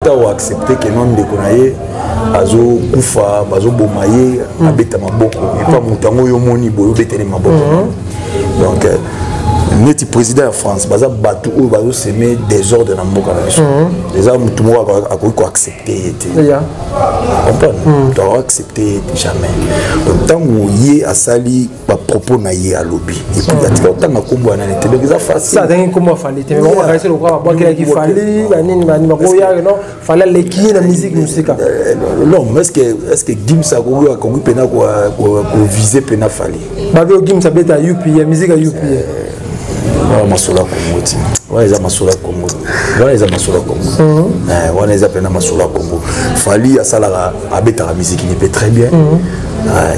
Ou accepter que non de konaye azo kufa bazo bomaye abeta maboko et pas mutango yo moni boyo betene maboko. Donc neti président de France baza batu ou bazo semer désordre na mboka na biso. Déjà mutu mo ko accepter été. Comprendre? Tu dois accepter jamais. Donc tant yé asali ba propos na yé à lobby et puis ya tant na kombo na nete donc ça facile. Ça dingue comment fallait mais on va essayer de voir ba qu'il fallait banini bani makoya non fallait l'équipe la musique musicale. Non, mais est-ce que Gims a ko pena ko viser pena fallait. Ba Gims a beta UP ya musique à UP. Masola Congo ti waiza masola Congo waiza masola Congo waiza pena masola Congo fali asala abeta la musique ne peut très bien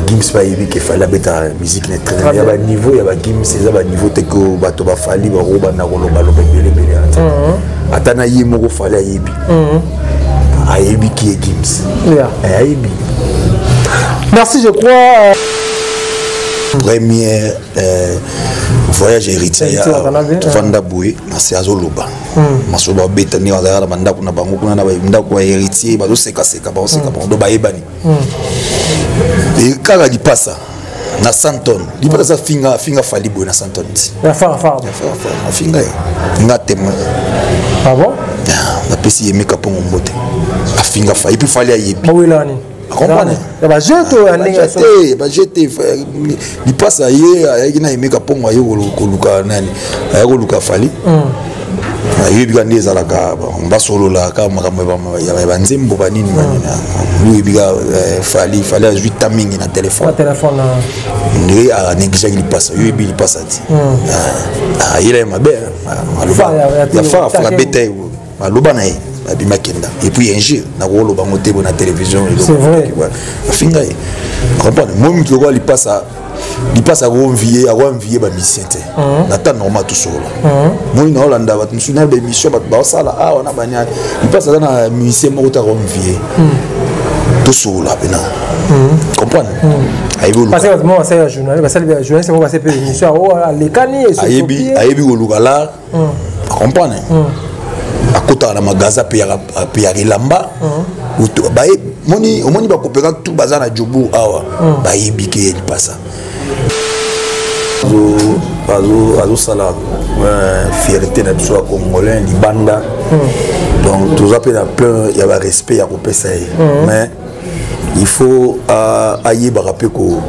Gims pas évi que fali abeta musique ne très bien ba niveau ya ba Gims c'est ba niveau te ko bato ba fali ba roba na koloba lo bele atana yi moko fali ayebi ayebi qui est Gims ayebi. Merci, je crois. Premier voyage héritier à Vanda Boué, c'est à Zoloba. Masoba beta ni wazara banda kuna bango kuna na banda kwa héritier bazo seka seka ba seka ba ndo ba ebani. Et kala di passa na Santon, di passa finga fali boy na Santon. Ya fa finga nga témoin. Ah bon? Na pesi yemeka pongo mbote. Afinga fa et puis fali ayebi. Awelani. Comprendre? Ba jeté il passe aye na emeka pongo aye koluka nani aye koluka fali ayebi ka ndeza la ka ba solo la ka makambo ya banzembo banini banini lui biga fali a 8 mingi na téléphone ni a négligé il passe yebi il passe ati il est mabe ya fa la bête aloba na Abimakenda et puis un jour na rolo bango tebo na télévision c'est vrai finga comprendre moi qui il passe à envier ba mission té na ta normal tout solo moi na Hollanda ba nsuna ba mission ba sala na banya il passe na mission mo ta envier tout solo là bena comprendre parce que moi c'est un journaliste parce que journaliste moi c'est peu émission les cani et ayebi olugala comprendre à côté de la magasin payé lamba moni ba kopeka tout bazana jobu awa ba yibike il passa azo sala fierté na biso congolais libanda donc tout ça peut plein il y a respect ya kopesa mais il faut ayer rappeler ko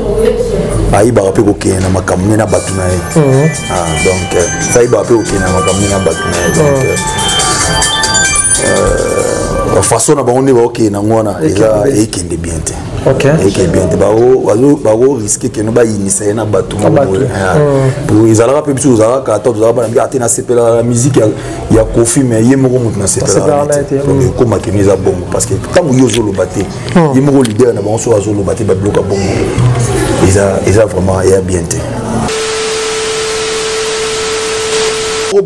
kena makamune na batuna donc ça il va rappeler ko kena makamune na batuna donc façon na bango ne ba ok na ngona eza ekende bien te ekende bien te bago risquer que no ba initier na batu pour izala pe biso za ka to za ba na ate na sepela la musique ya Kofi mais ye moko mutu na sepela donc comme akiniza bongo parce que tant yo zo lo baté ye moko leader na bango so zo lo baté ba bloka bongo eza vraiment ya bien te. Et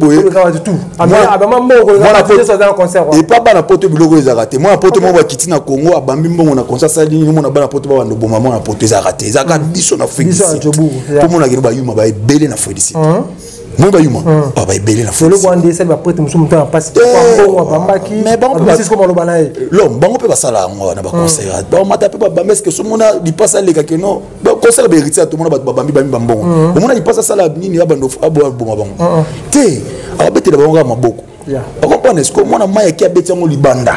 pas bana poto biloko les raté moi poto mo bakiti na Congo abambi mbongo na concert sali ni mona bana poto ba ndo boma mo na poto za raté za ka biso na félicite tout mona ki ba yuma ba belé na félicite mo ba yuma ba belé na félicite le rwanda ça ba prêtre musu mutu na passe mbongo bambaki mais bon c'est comme lo banae l'homme bango pe ba sala ngo na ba concert ba mata pe ba bambe que so mona di passe le ka que non ba concert ba héritier tout mona ba bambi mbongo mona di passe sala nini ya bando abo boma bango te abete la bango maboko on comprend est-ce que mona maya ki abeti ngo libanda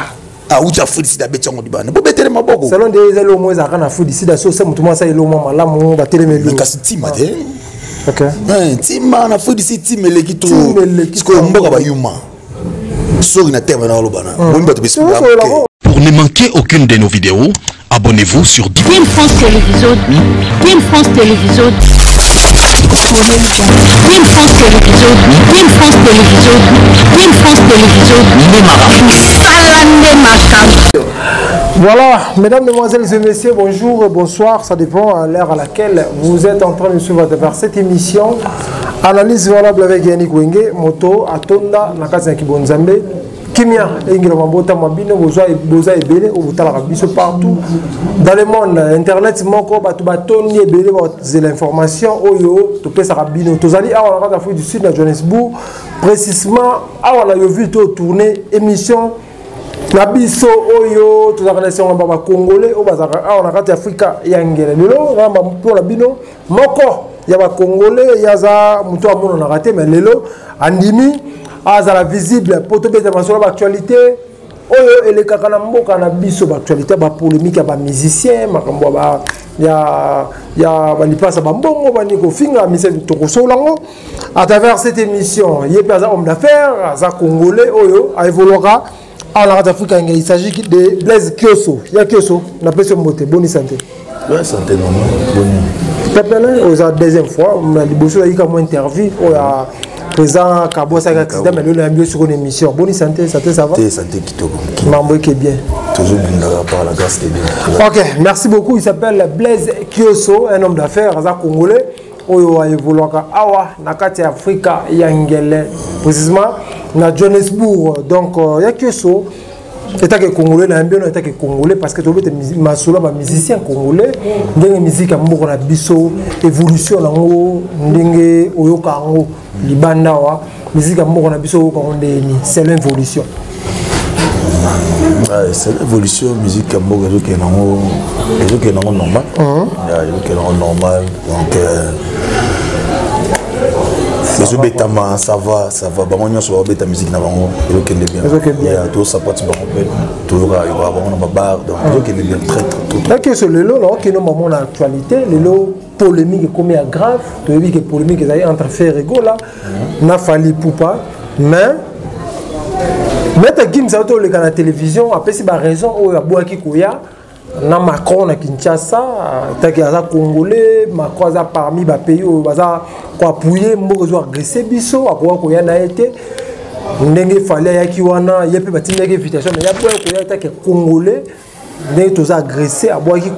ucha félicite abeti ngo libanda bo betele maboko selon des elo mo za kana félicite so se mutu mo sa elo mo malamu ba telemeli kasi tima te OK tima na félicite timele ki to ko mboka ba yuma so ina tema na lobana bon bato biso pour ne manquer aucune de nos vidéos abonnez-vous sur Game France Télévision Game France Télévision Game France Télévision Game France Télévision Game France Télévision Voilà, mesdames, mesdemoiselles et messieurs, bonjour et bonsoir. Ça dépend à l'heure à laquelle vous êtes en train de suivre cette émission. Analyse valable avec Yannick Wenge, Moto, Atonda, Nakazan Kibonzambe, Kimia, Ingrid Mambota Mabino, Boza et Bélé, au Boutalabiso partout. Dans le monde, Internet, Moko, Batobatoni et Bélé, c'est l'information, Oyo, Topé Sarabino, Tozali, à la Afrique du Sud, à Johannesburg, précisément, à la vu tourner émission. na biso oyo tozakana on ba congolais o bazaka na kati Afrika ya ngele lelo ngamba mpona bino moko ya ba congolais yaza muto amono na raté mais lelo andimi azala visible poto beta masolo ba actualité oyo elekaka na mboka na biso ba actualité ba polémique ya ba musicien makambo ba ya balipasa ba mbongo bani ko finga mise tokosolango à travers cette émission yepaza homme d'affaires za congolais oyo a évoluera à la Afrique. Il s'agit de Blaise Kioso. Il y a Kioso, on appelle ce mot. Bonne santé. Ouais, santé normal. Bonne. Tu appelles la deuxième fois, on a dit que il y a une interview, on a présent Cabo ça accident mais le mieux sur une émission. Bonne santé, santé ça va? Santé qui tourne. Mambo qui est bien. Toujours bien par la grâce de Dieu. OK, merci beaucoup. Il s'appelle Blaise Kioso, un homme d'affaires congolais. Oyo a évolué awa na kati Afrika yangele précisément na Johannesburg. Donc il y a que ça état que congolais na mbino état que congolais parce que tobete masolo ba musicien congolais ndenge musique mboko na biso évolution nango ndenge oyoka ngo libanda wa musique mboko na biso ko ndeni c'est l'évolution. C'est l'évolution musique mboko ezoke nango normal. Ezoke nango normal donc les obétaments ça va bango sur obéta musique na bango ezoke bien tout ça pas ba complet tout ra bango na bar donc ezoke bien très d'accord sur le lot que nous moment actualité le lot polémique comme est grave tu veux que polémique entre frères égaux là n'a fallu poupa mais Meta Gims a été à la télévision, après c'est la raison où il y a beaucoup de na Macron à Kinshasa, il y a Congolais, Macron a parmi les pays où il y a appuyé, il a agressé Bisso, il y a été. Il fallait qu'il y ait une invitation, mais il y a des Congolais qui ont agressé, qui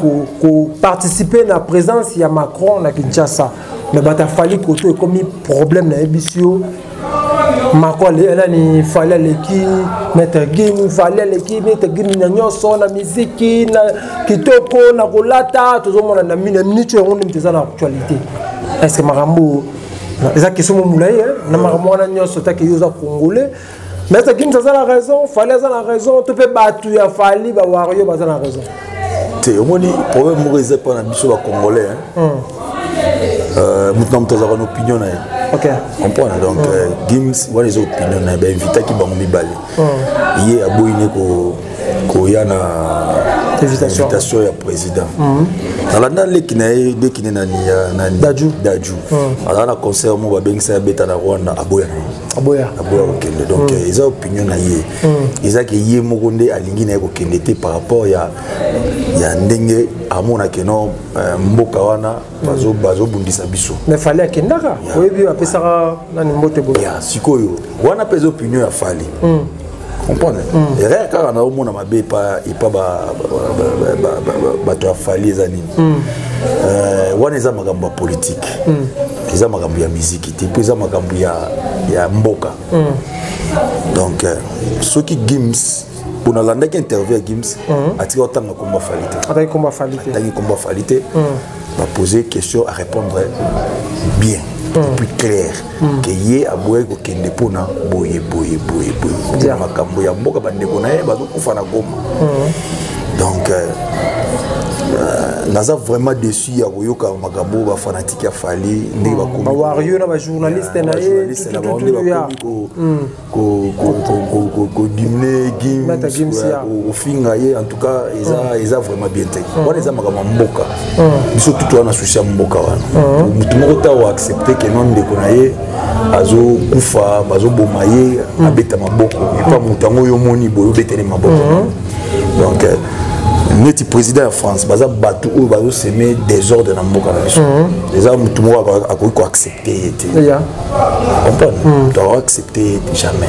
participer à la présence de Macron à Kinshasa. Mais il fallait qu'il y ait un problème dans les Bissio. Macron il fallait l'équipe mettre game il fallait l'équipe mettre game na nyonso na musique na kitoko na kolata tozomona na minute on est dans l'actualité est-ce que marambo eza question moulaye na marambo na nyonso ta ke yoza congolais mais ça game ça la raison fallait ça la raison tu peux battre ya fali ba wario ba ça la raison c'est au moins problème mouriser pas na biso ba congolais maintenant nous avons une opinion OK. On comprend donc Gims voilà les opinions na ba invité qui bango mibale. Hier aboyine ko yana invitation ya président. Alanda lekinae dekine na Daju. Alors na concert mo ba bengisa beta na Rwanda aboya. OK. Donc ils ont opinion na yé. Ils a que yé mokonde alingi na ko kendete par rapport ya ndenge amona que non mboka wana bazo bundisa biso. Mais fallait kendaka. Oui bi apesaka na mbote bo. Ya sikoyo wana pesa opinion ya fali. Comprendre et rien car na omona mabe pa to fali ezani wana eza makambo politique eza makambo ya musique te eza makambo ya mboka donc ceux qui Gims pour la lande qui interview à Gims atika otanga combat falité va poser question à répondre bien plus clair que yé aboye ko kende pona boye makambo ya mboka bandeko na ye bazo kufa na goma donc naza vraiment déçu ya koyoka makambo ba fanatique ya fali ndenge ba komi ba wario na ba journaliste na ye ko dimne Gims au finga ye en tout cas ils a vraiment bien été on les a makambo mboka biso tout wana souci ya mboka wana mutu moko ta wa accepter que non ndeko na ye azo kufa bazo boma ye abeta maboko et pas mutango yo moni boyo betele maboko donc neti président de France baza batu ou bazo semer désordre na mboka na biso déjà mutu moko akoki accepter comprendre tu vas accepter jamais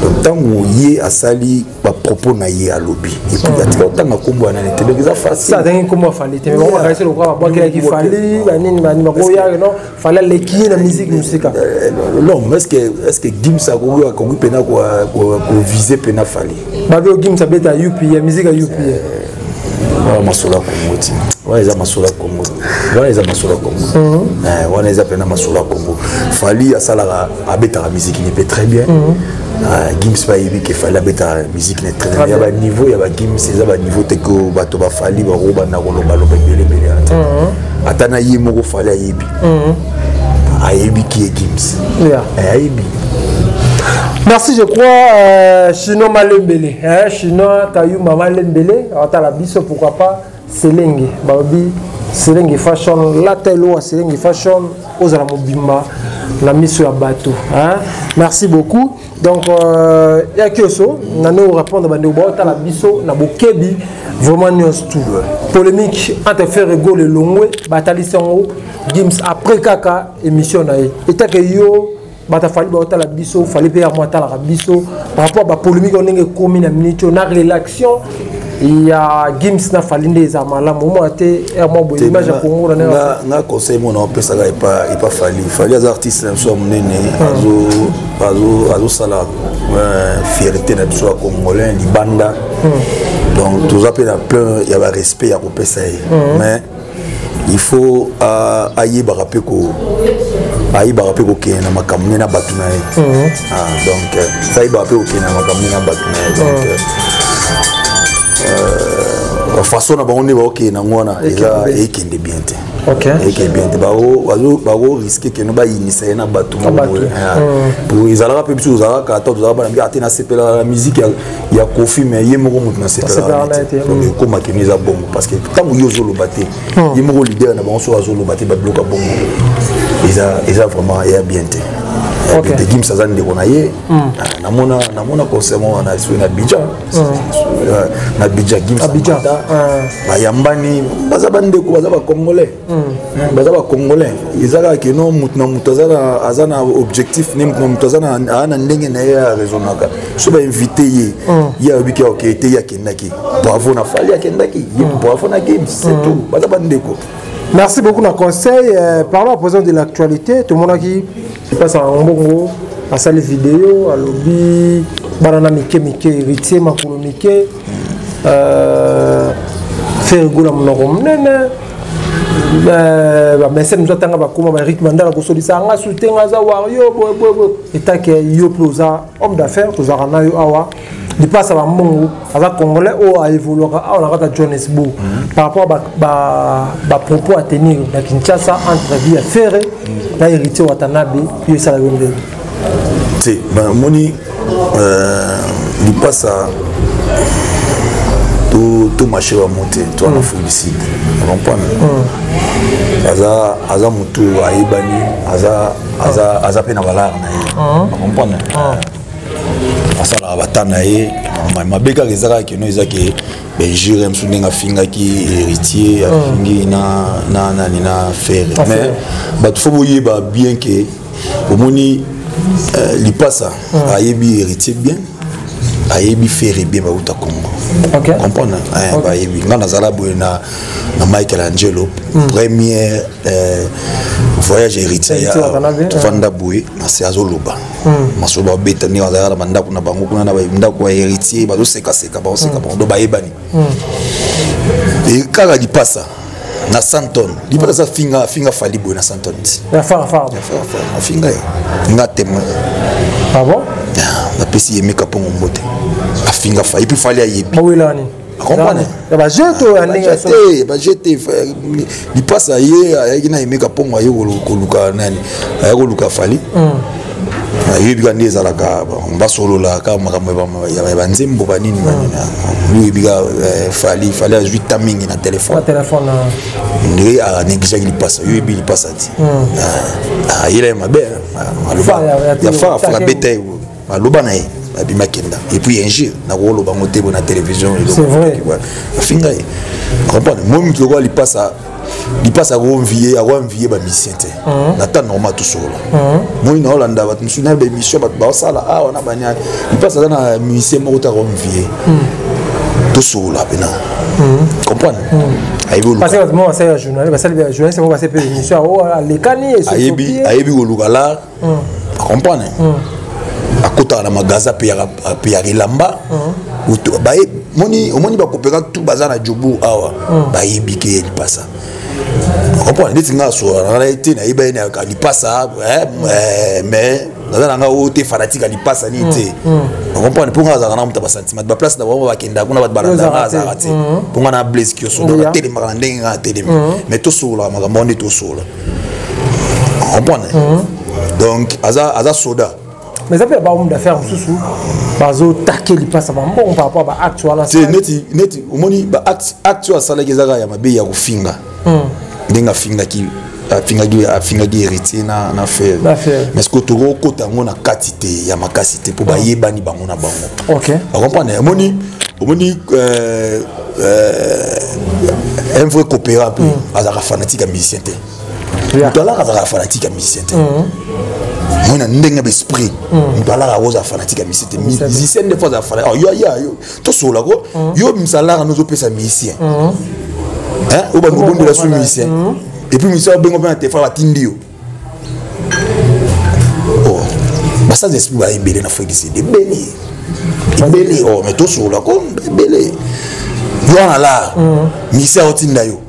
donc tant yé asali ba propos na yé à lobby et puis atika tanga kombo na nete donc ça facile ça dingue comment fallait mais on va essayer de voir quoi qu'il fallait banini bani bakoya non fallait l'équipe na musique non mais est-ce que Gims a koki pena ko viser pena fallait babe Gims abeta UP ya musique ya UP masola Congo ti wana masola Congo wana eza pena masola Congo fali asala abeta la musique il peut très bien Gims pas ébi qu'il fallait mettre la musique net très il y a un niveau il y a un Gims c'est un niveau tel que bato ba fali ba roba na kolomba loba belé atana yi moko fallait ébi ébi qui est Gims ébi. Merci, je crois, Chino Malembele, Chino Tayu Mama Lembele, la biso pourquoi pas, Selenge, Babi, Selenge Fashion, la telo, Selenge Fashion, Ozala Mobimba, la mission à bateau. Merci beaucoup. Donc, il y a que ça, on a nous répondre à la biso, na bokebi, vraiment nous tout. Polémique entre faire égaux et longwe, bataille sans Gims après Kaka, émission naïe. Et t'as que yo, bata fali ba la biso fali pe ya mwata la biso par rapport à la polémique on est commis na minute na réaction il y a Gims na fali ndeza mala moment até mo bo image ya Congo na conseil mon on peut ça pas fali les artistes sont menés azo sala fierté na biso congolais libanda donc tous appels plein il y a respect à couper ça mais il faut aïe barape ko qui na makamune na batuna donc ça il barape ko na makamune na batuna donc façon na bango ne ba ok na ngona eza ekende bien te OK ekende bien te bago risquer que no ba initier na batu pour izalaka pe biso uzalaka kata uzalaka ba na ate na sepela la musique ya Kofi mais yemoko mutu na sepela donc comme que nous a bon parce que tant yo zolo baté yemoko leader na bango so azolo baté ba bloka bon ils a vraiment ya bien te OK de Gims azan de konaye na mona concert mo na sur na Abidjan na Abidjan Gims ba yambani baza bande ko baza ba congolais izaka ke no mutu azana objectif ni mutu azana ana ndenge na ya raisonnaka so ba invité ye ya biki OK te ya kendaki bravo na fali ya kendaki bravo na Gims c'est tout baza bande ko. Merci beaucoup na conseil. Parlons à présent de l'actualité. Tout le monde qui passe en bongo, à sa vidéo, à lobby, banana mike héritier, makolo mike, faire gola mon nene. Mais c'est nous attendons pas comment Eric Mandala ko solisa nga soutenga za wario et ta ke yo ploza homme d'affaires to zarana yo awa. Il passe à la Mongo, à la Congolais, ou à évoluer à Johannesburg. Par rapport à propos à tenir dans Kinshasa, entre vie à faire, là, héritier Watanabe, puis ça la vende. C'est, Moni, il passe à tout marché va monter, tout en félicite. Vous comprenez? Aza mutu a Ibani, Aza Penavala, vous comprenez? Asala batana ye mabeka kezaka ke no ezaki benjure msunenga finga ki héritier afingi na faire mais batu fo boyeba bien que omoni lipasa ayebi héritier bien ayebi faire bien ba uta Congo comprendre ba yebi ngana zala boye na Michael Angelo premier voyage héritier ya Vanda Boue na Seazoloba masoba beta ni wazala banda kuna bango kuna na ndako wa héritier bazo seka ba seka ba ndo ba yebani et kala lipasa na Santon lipasa finga fali boye na Santon ya fa finga nga témoin ah bon na pesi yemeka pongo mbote afinga fa et puis fali ayebi bawelani comprendre ba jeto andinga ba jeté il passe aye na yemeka pongo aye koluka nani aye koluka fali yebi kandi ezalaka basolola ka makambo ya banzembo banini banini yebi ka fali azwi tamingi na téléphone ndiri a négligé il passe yebi il passe ati il est mabe ya fa bete aloba na ye abima kenda et puis un jour na rolo bango tebo na télévision c'est vrai finga comprendre moi mi ko li passe à envier ba mission te na ta normal tout solo moi na Hollanda ba nsuna ba mission ba sala on a banya il passe na mission mo ta envier tout solo là bena comprendre parce que moi c'est un journaliste c'est un journaliste moi c'est peu émission les cani et ayebi olugala comprendre à côté de la magasin payé lamba moni ba kopeka tout bazana jobu awa ba yebike il passa comprendre dit nga so en réalité na yeba na ka li passa mais naza nga o te fanatique ali passa ni te on comprend pour nga za na muta ba sentiment ba place na ba kenda kuna ba balanda nga za te pour nga na blaze ki so na tele ma ndenge nga tele mais to sola ma monde to sola on comprend donc aza soda mais ça peut pas homme d'affaires sous bazo taquer li passe ba bon par rapport à actuel c'est neti omoni ba actuel sala kezaga ya mabe ya kufinga ndinga finga ki afinga gi héritier na faire mais ce que tu recota ngona quantité ya makasité pour ba yebani bango na bango OK on comprend omoni un vrai coopérable azaka fanatique musicien te to la azaka fanatique musicien te moi na ndenga d'esprit to la rosa fanatique musicien te musicien des fois za fanatique yo to sola ko yo msala no zo pesa musicien hein ou ba ngobonde la sous musicien et puis musicien bengo ben te fa batindio oh ba ça esprit ba ebele na feki c'est de belé oh mais to sola ko belé yo na la musicien otinda yo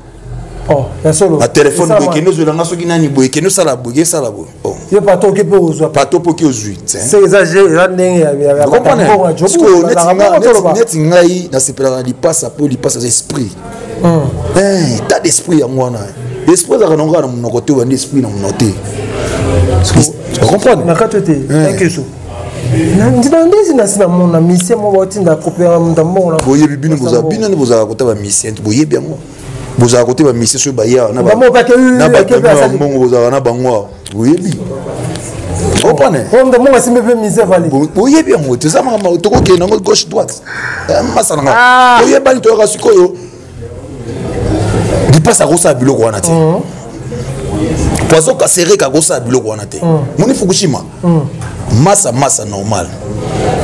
oh ya solo ma téléphone boy keno zo langa soki nani boy keno sala boy oh yo pas to ke po zo pas to po ki ozui c'est exagéré ya ndenge ya comprendre net ngai na sepela li passe esprit tas d'esprit ya mwana esprit za kanonga na mnokote wa esprit na mnoté tu comprends na katote keso na ndezi na sina mona mission mo batinda kopera mndambo na boye bibino boza kota ba mission boye bien mo boza côté ba mission so ba ya na ba mbongo boza na bangwa boyebi comprenez on demande si me fait mission vali boyebi mo te za mama to ko ke na gauche droite masana nga boyeba ni to ka sikoyo di passa rosa biloko wana te poisson ka serré ka rosa biloko wana te moni Fukushima massa normal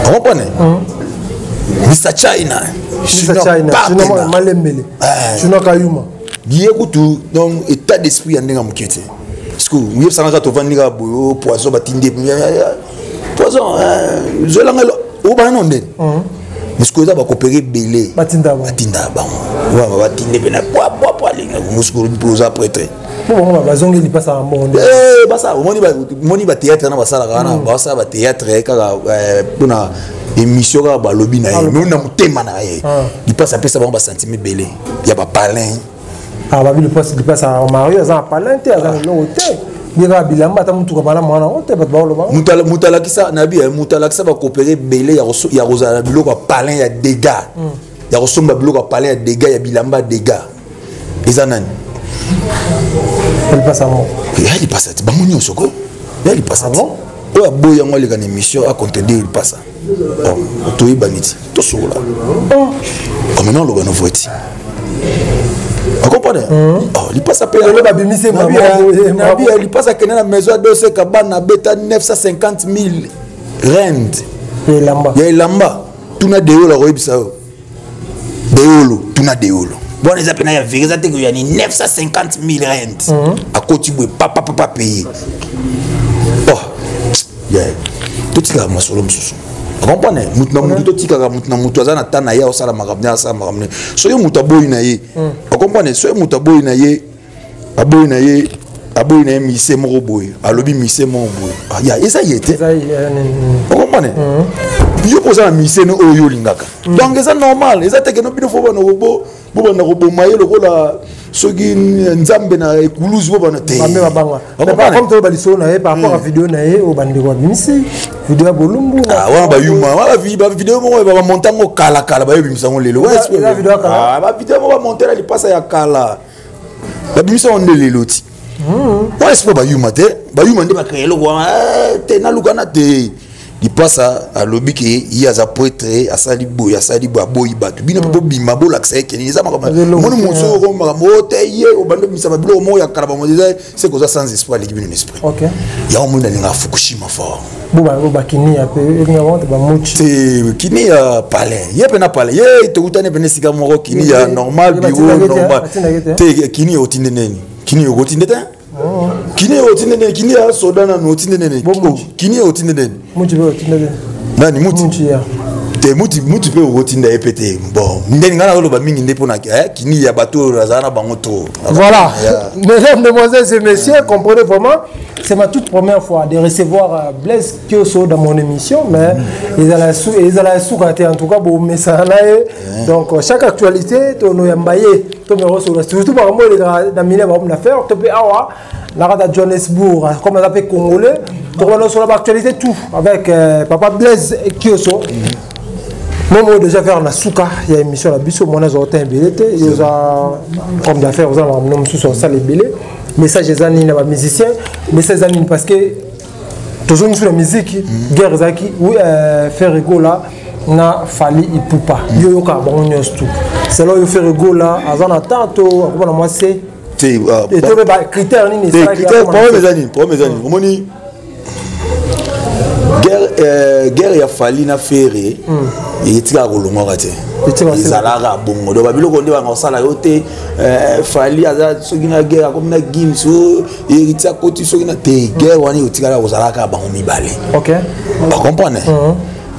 comprenez Mr. China malembele China kayuma die kutu donc état d'esprit ya ndenga mukete parce que oui ça nga to vandika boyo poisson batinde poisson zolanga o ba non den parce que ça va coopérer belé batinda ba wa batinde bena poa linga muskuru poza prêtre bon bazongi li passa bon basa moni ba théâtre na basala kana basa ba théâtre kaka pona émission ka ba lobby na ye mais na mutema na ye il passe à pesa ba sentiment belé ya ba palin ba bi le passe à Mario za palin te za lo te bira bilamba ta mutuka bana mwana ote ba ba lo ba mutala kisa na bi mutala kisa ba coopérer belé ya rosa biloko palin ya dégâts ya rosomba biloko palin ya dégâts ya bilamba dégâts ezanani il passe à moi il passe à bango nyonso ko il passe à bon o aboya ngo le kana émission à contender il passe oh to ibaniti to sola comme non le gano voiti on comprend oh il passe à payer le babimise maman il passe à kenna maison à 200 kabana beta 950 000 rand ya lamba tuna deolo la roibisa deolo tuna deolo bon les appels na vérité que y a 950 000 rand à côté boy papa payer oh yeah tout ça moi solo msusu comprenez mutna mutu tika ka mutna mutu azana tana ya osala makabnya sa makamne so yo mutaboyi na ye comprenez so yo mutaboyi na ye aboyi na ye mise moko boy alobi mise moko boy ya esa yete comprenez yo posa mise no oyo lingaka donc c'est normal esa teke no bino fo bana robo na robo maye lokola soki nzambe na ekuluzi bo bana te ba banga comme to baliso na ye par rapport à vidéo na ye o bandi ko bimisi vidéo bolumbu wana ba yuma wana vidéo mo ba montango kala ba yebimisa ngo lelo la vidéo kala ba vidéo mo ba monter li passa ya kala ba bimisa on lelo ti wana c'est pas ba yuma nde ba créer lo wana te na lukana te il passe à lobby qui il y a za prêtre à salibo boy batu bino po bima bo l'accès qui ni za makama mon monso ko makamo te ye o bando misa ba bilo mo ya karaba mo c'est que ça sans espoir l'équipe non esprit OK ya o mona linga Fukushima fort bo kini ya pe nga wonte ba muchi te kini ya palais ye pe na palais ye te utane pe nesika mo kini ya normal bureau normal te kini ya otinde neni kini ya otinde te kini otinde kini ya soda na otinde nene kini otinde nene muchi be otinde nani muchi ya te mutu pe rotinda epete bon ndeni ngana lo ba mingi ndepo na kini ya bato razana bango to. Voilà. Mesdames, demoiselles et messieurs, comprenez vraiment, c'est ma toute première fois de recevoir Blaise Kioso dans mon émission, mais ils allaient sous-rater en tout cas pour mes salariés. Donc chaque actualité, tono yambaye, surtout par rapport à la affaire, tu peux avoir la Johannesburg, comme on l'appelle congolais, donc on a sur l'actualité tout avec Papa Blaise Kioso. Moi, j'ai déjà fait un souka, il y a une émission à Bissau, moi, j'ai été un billet, il y a comme d'affaires, vous avez un nom sur ça, les billets. Message des années, les musiciens, message des années parce que toujours sur la musique, guerre zaki, oui, faire rigolo là, na fali ipupa, yo ka bon tout. C'est là yo faire rigolo là, avant attente, comment moi c'est. Et toi, critères ni ça. Critères pour mes années, Moni. Guerre ya fali na ferré et tika rolongo raté ezalaka bongo do babiloko nde banga osala yote fali aza soki na guerre comme na gimso et tika koti soki na te guerre wani otikala ozalaka bango mibale. OK, ba comprendre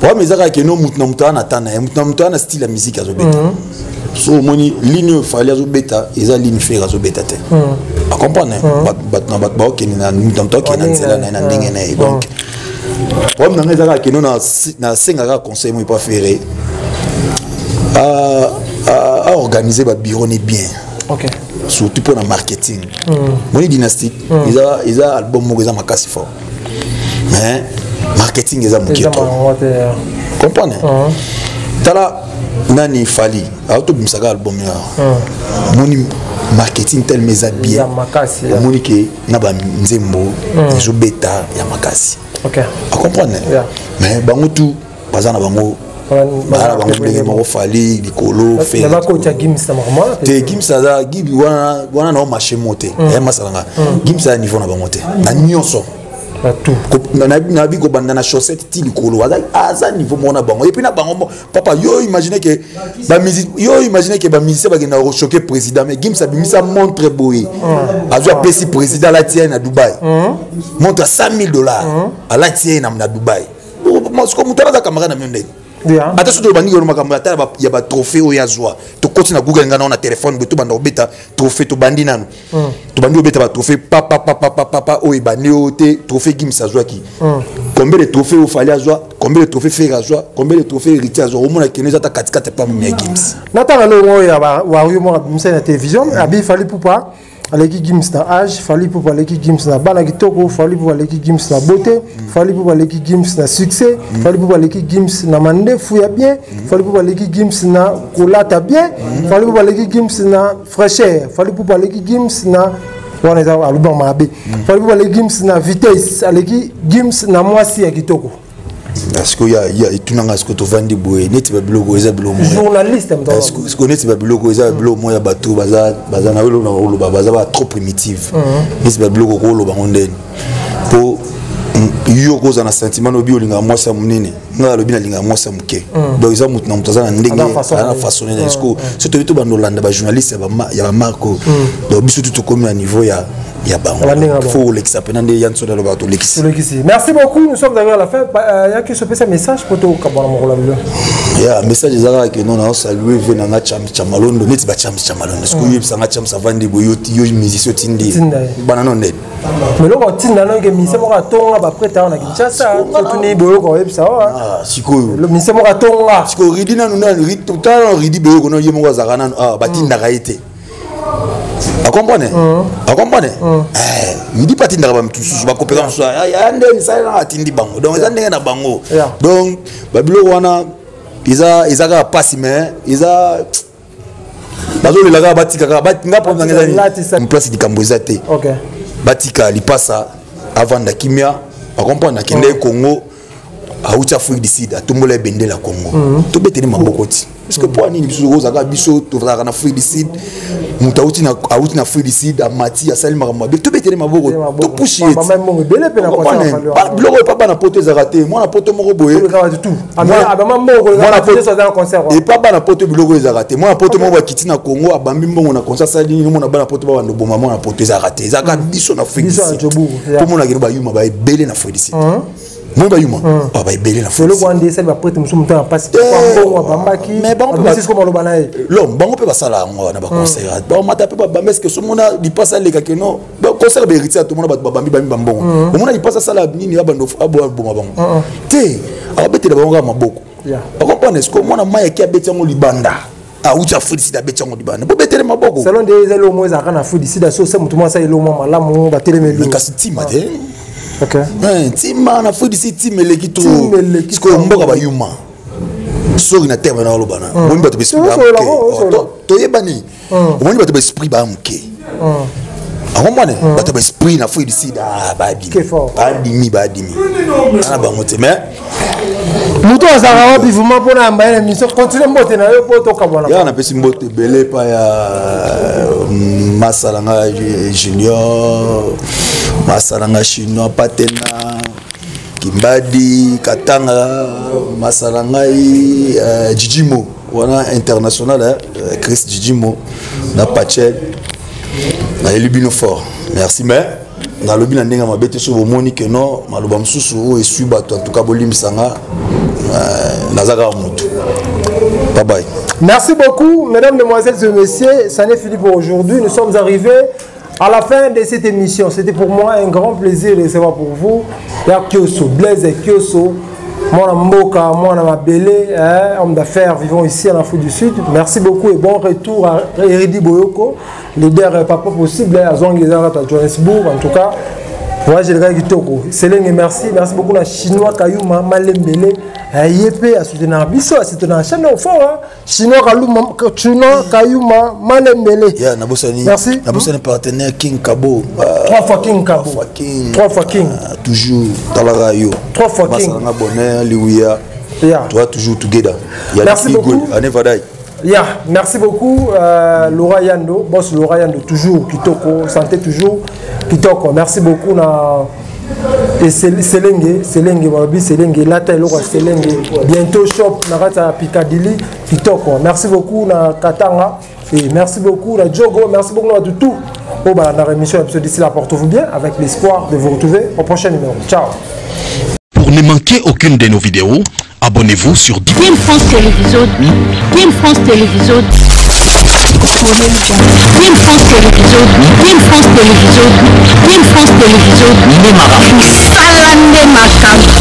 pour mes zaka ke no mutu na tana mutu na style la musique azobeta so moni ligne fali azobeta eza ligne ferré azobeta te ba comprendre bat ba okeni na mutu okeni na nzela na ndenge na donc pour nous na sengaka conseil moi pas ferré à organiser ba bureau ni bien. OK, surtout pour le marketing. Moni dynastique ils a album mo za makasi fort mais marketing ils a moketo comprendre tala nani fali auto bimsaka album ya moni marketing tel mes bien makasi moni ke na ba nzembo zo beta ya makasi. OK, à comprendre mais bango tout bazana bango bango ndenge moko fali likolo fait na ko cha gimsa normal te gimsa za gibi wana na marché monter masalanga gimsa niveau na bango te na nyonso tout na bi ko banda na chaussette ti likolo aza niveau mona bango et puis na bango papa yo imaginer que ba musicien ba gena choquer président mais gimsa bimisa montre boy azo apesi président la tienne à Dubaï montre $100,000 à la tienne na Dubaï moi comme mutara camarade na mende attention to bandi ngolo makambo ya ba trophée o yazwa to koti na Google ngana na téléphone to banda obeta trophée to bandi nanu to bandi obeta ba trophée papa o ibani o te trophée gimsa zwaki combien de trophées o fali azwa combien de trophées fer azwa combien de trophées héritier azwa o mona keneza ta katikate pa me gims natanga lo ya wa yo mo misa na télévision abi fali poupa aleki gims na âge fali poupa aleki gims na bana kitoko fali poupa aleki gims na beauté fali poupa aleki gims na succès fali poupa aleki gims na mandefu ya bien fali poupa aleki gims na kolata bien fali poupa aleki gims na fraîcheur fali poupa aleki gims na wana za album mabe fali poupa aleki gims na vitesse aleki gims na mwasi ya kitoko. Est-ce qu'il y a tout ce que tu vends de boue net ba blogo eza blogo journaliste est-ce que net ba blogo eza blogo moya bato baza na welo na wolo baza ba trop primitive net ba blogo ko lo ba ondeni po yo ko za na sentiment no bio linga mwasa munene nga lo bina linga mwasa muke donc eza mutu na mutaza na ndenge na façonner est-ce que surtout to bando landa ba journaliste ya ba marco donc biso tout comme à niveau ya faut l'exappeler Yann Soda Lobato l'exi. Merci beaucoup, nous sommes arrivés à la fin. Il y a qui se fait un message pour toi il y a un message que nous avons salué venant Chamalondo, net ba Chamalondo. Est-ce que vous savez Cham Savandi Boyoti yo musicien tindi. Banana net. Mais là on tinda na que musicien mo katonga ba prêta na Kinshasa, tout ni boyo ko yebisa wa. Ah, sikoyo. Le musicien mo katonga. Siko ridina nuna rid tout temps ridi boyo ko no yemo ko zakana batinda kaite. A comprendre il dit pas tinda ba mtu susu ba compétence ya ndeni ça na atindi bango donc ça ndenge na bango donc babilo wana iza ka passe mais iza bazo le laga batika nga prendre ngeza place di kamboza te OK batika lipasa avant da kimia a comprendre kende Congo auti Afrique du Sud atombola bendela Congo to beteni mabokoti parce que pour nini biso ozaka biso to vraka na Afrique du Sud muta auti na Afrique du Sud amati asali makambo to beteni maboko to pushi ba même mo bele pe na concert biloko pa na poto ezarate moi na poto moko boye tout abama moko na poto ça dans concert et pas ba na poto biloko ezarate moi na poto moko bakiti na Congo abambi mbongo na concert sali ni mo na ba na poto ba ndo boma moi na poto ezarate ezaka biso na Afrique du Sud pour mo na kiri ba yuma ba bele na Afrique du Sud moi ba yuma ah ba ibele na le Rwanda ça va prêter musu muta passe kwa bambaki mais bon c'est comme le bana l'homme bango pe basala ngo na ba conseil ba mata pe ba bambe que so mona di passa le ka no ba conseil ba héritier tout mona ba bambi bambongo o mona di passa sala nini abando abo boma bango te abete ba bango maboko ba comprendre ce que mona maya ki abeti ngo libanda ah ou tu as fait sida beti ngo libanda bo betere maboko selon des elo mo za kana fudi sida so se mutu mo sa elo mo malamu ba telemeli mais kasi tima te OK tima na fudi si tima leki to ce que mboka ba yuma sori na terme na lobana moni ba to esprit to yebani moni ba to esprit ba mke akomane ba to esprit na fudi sida ba dimi ana ba mote mais muto azara wapi vuma pona mbaye mission continue mbote na yo poto kabona ya na pesi mbote belé pa ya masalanga junior masalanga chinois patena kimbadi katanga masalanga jijimo wana international Chris Jijimo na Pachel na elibino fort merci mais na lobi na ndenga mabete so bomoni que non maloba msusu o esu bato en tout cas bolimisanga nazaka mutu bye bye. Merci beaucoup mesdames, mesdemoiselles et messieurs, ça n'est fini pour aujourd'hui. Nous sommes arrivés à la fin de cette émission. C'était pour moi un grand plaisir de recevoir pour vous ya Kioso Blaise Kioso, mon Mboka, mon Mabele, homme d'affaires vivant ici en Afrique du Sud. Merci beaucoup et bon retour à Eridi Boyoko, leader pas possible à Zongizara à Johannesburg. En tout cas, moi j'ai le gars qui toko. Selenge merci beaucoup na chinois Kayuma Malembele, Yepe à soutenir Bisso, à soutenir chaîne au fort. Chinois Kayuma Malembele. Ya nabosani. Merci. Nabosani partenaire King Kabo. 3 fois King Kabo. 3 fois King. Toujours dans la radio. 3 fois King. Masanga bonheur Liouya. Toi toujours together. Merci beaucoup. Anevadai. Yeah, merci beaucoup Laura Yando, boss Laura Yando toujours Kitoko, santé toujours Kitoko. Merci beaucoup na et Selenge babi Selenge la taille Laura Selenge bientôt shop na rata Piccadilly Kitoko. Merci beaucoup na Katanga et merci beaucoup na Jogo, merci beaucoup na tout au bas dans l'émission épisode d'ici là, portez-vous bien avec l'espoir de vous retrouver au prochain numéro. Ciao. Pour ne manquer aucune de nos vidéos, abonnez-vous sur Team France Télévision. Team France Télévision. Team France Télévision. Team France Télévision. Team France Télévision. Salande Makam.